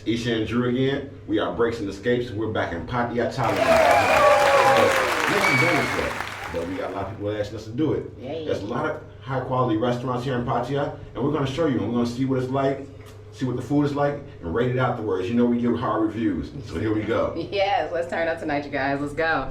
Isha and Drew again. We are Breaks and Escapes. We're back in Pattaya, Thailand. But we got a lot of people asking us to do it. Yeah. There's a lot of high quality restaurants here in Pattaya, and we're going to show you. We're going to see what it's like, see what the food is like, and rate it afterwards. You know we give hard reviews, so here we go. Yes, let's turn up tonight, you guys. Let's go.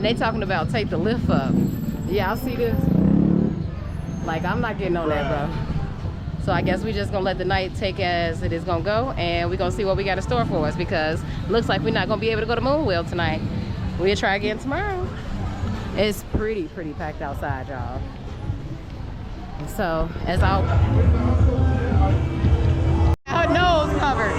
They talking about take the lift up. Y'all see this? Like, I'm not getting on that, bro. So I guess we just gonna let the night take as it is gonna go, and we gonna see what we got in store for us, because looks like we're not gonna be able to go to Moonwheel tonight. We'll try again tomorrow. It's pretty packed outside, y'all. So as her nose covered.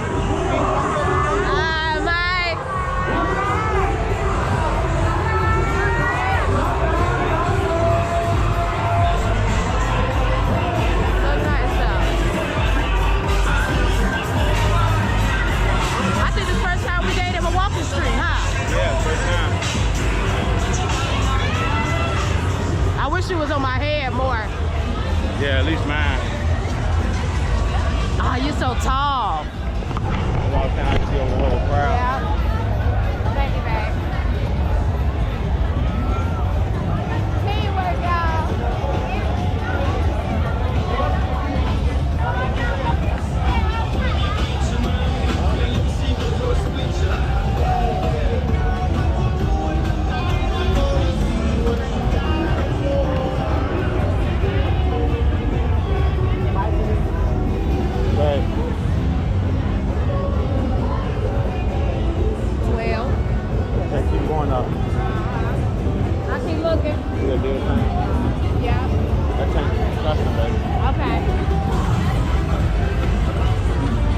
She was on my head more. Yeah, at least mine. Oh, you're so tall. A lot of times I can see over the whole crowd. Yeah. Thank you, babe. Teamwork, y'all.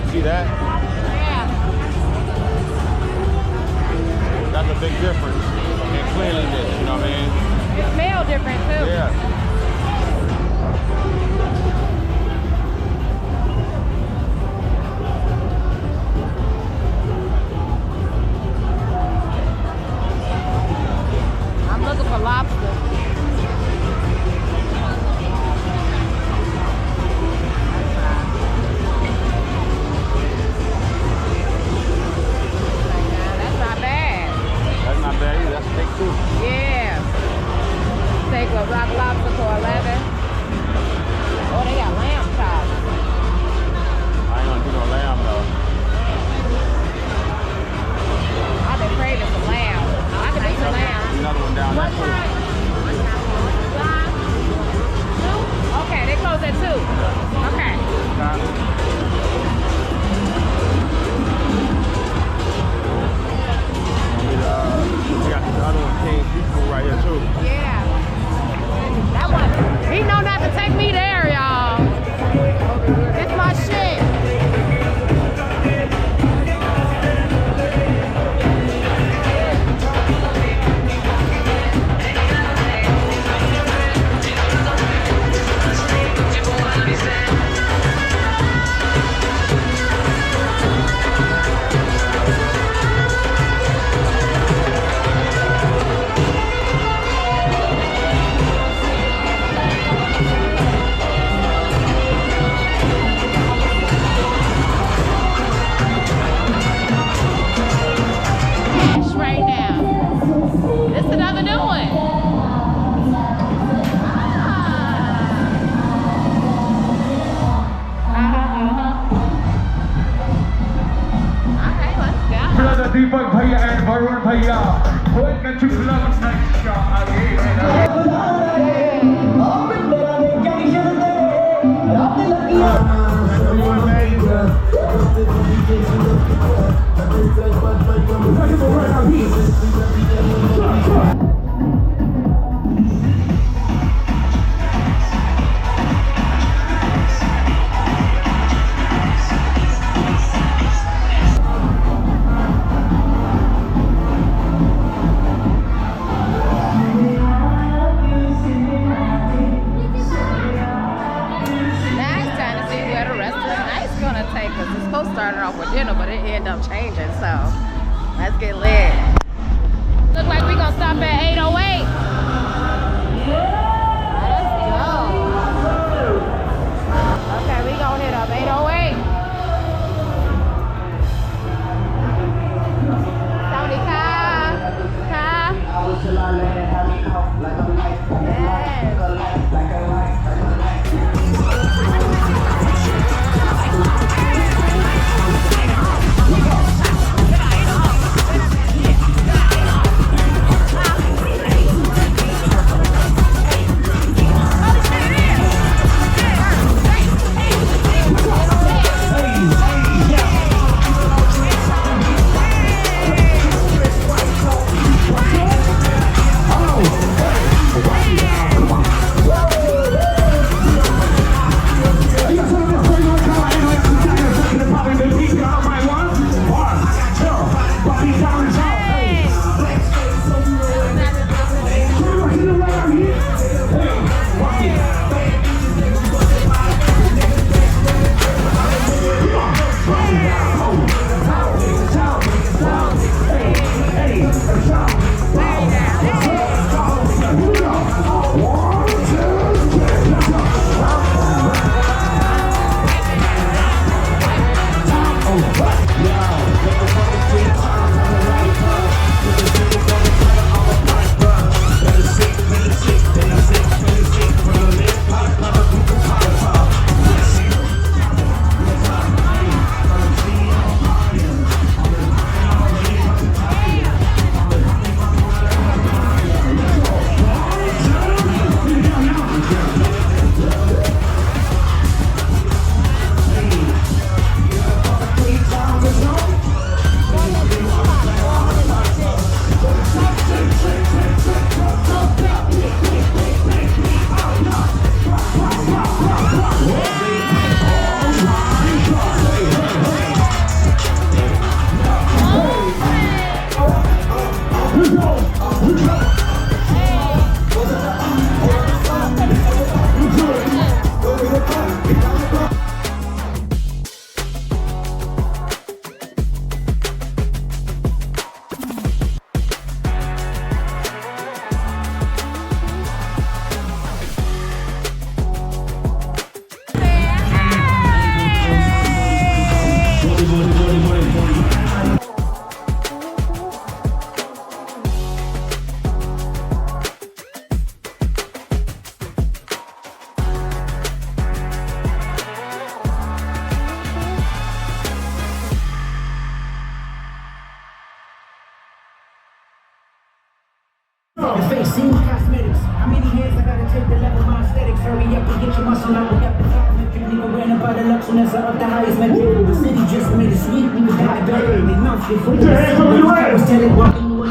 See that? Yeah. That's a big difference in cleanliness, you know what I mean? It smells different too. Yeah. I'm looking for lobster. Yeah. Take a rock lobster for 11. Oh, they got lamb chops. I ain't gonna do no lamb though. I've been craving some lamb. I can do some lamb. Another one down there too. Okay, they close at 2. Okay. We got the other one, King Seafood, right here too. Yeah. That one. He know not to take me there, y'all. It's my shit. Right now. This is another new one. Okay, let's go. Brother Deepak Bhaiya and Varun Bhaiya, welcome to Club Night Shah. lit because it's supposed to start off with dinner, but it ended up changing. So let's get lit. Look like we gonna stop at 808. Let's go. Okay, we gonna hit up 808. Saudi car. Facing cosmetics. How many hands I gotta take to level my aesthetics? Hurry up and get your muscle out. We got the top metric. Nigga ran up by the lux and that's up the highest metric. The city just made it sweet. We was got the better. They mouth get full. I was telling walking the way.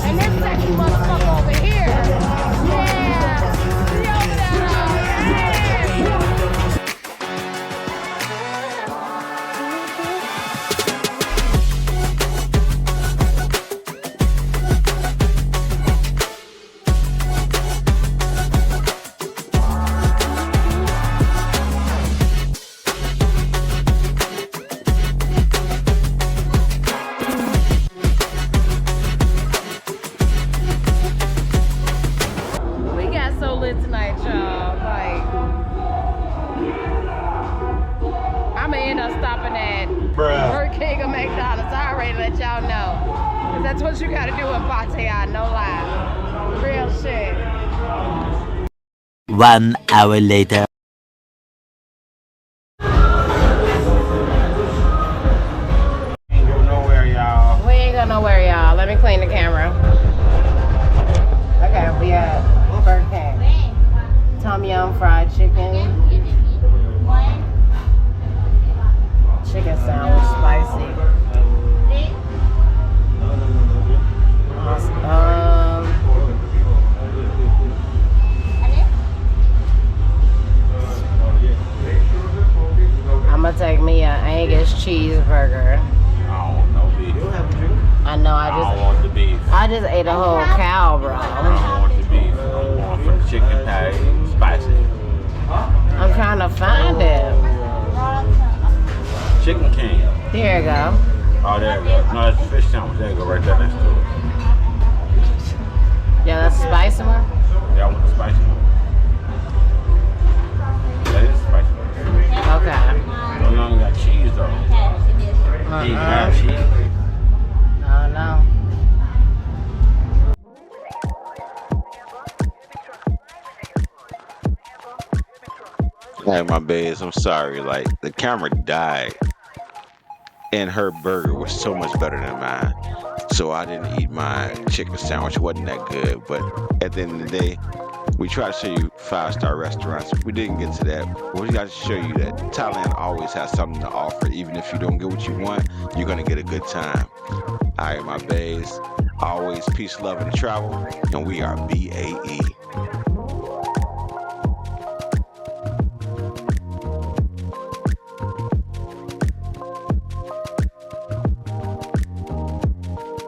And this sexy motherfucker over here. Yeah. See over there. Yeah. We got so lit tonight, y'all. Like, I'ma end up stopping at Burger King or McDonald's. I already let y'all know. 'Cause that's what you gotta do in Pattaya, no lie. Real shit. 1 hour later. Ain't go nowhere, y'all. We ain't going nowhere, y'all. Let me clean the camera. Okay, we at Burger King. Tom Yum fried chicken. Chicken sandwich, spicy. Awesome. I'm gonna take me an Angus cheeseburger. I don't want no beef. I know, I don't want the beef. I just ate a whole cow, bro. I don't want the beef. I want for the chicken patty, spicy. I'm trying to find it. Chicken King. Here you go. Oh, there you go. No, that's the fish sandwich. There you go, right there next to it. Yeah, that's a spicy one. Yeah, I want the spicy one. That is spicy one. Okay. No, no, got cheese though. He ain't have cheese. I don't know. Hey, my babes, I'm sorry. Like, the camera died, and her burger was so much better than mine. So I didn't eat my chicken sandwich. It wasn't that good. But at the end of the day, we tried to show you 5-star restaurants. We didn't get to that. We got to show you that Thailand always has something to offer. Even if you don't get what you want, you're going to get a good time. All right, my babes. Always peace, love, and travel. And we are BAE.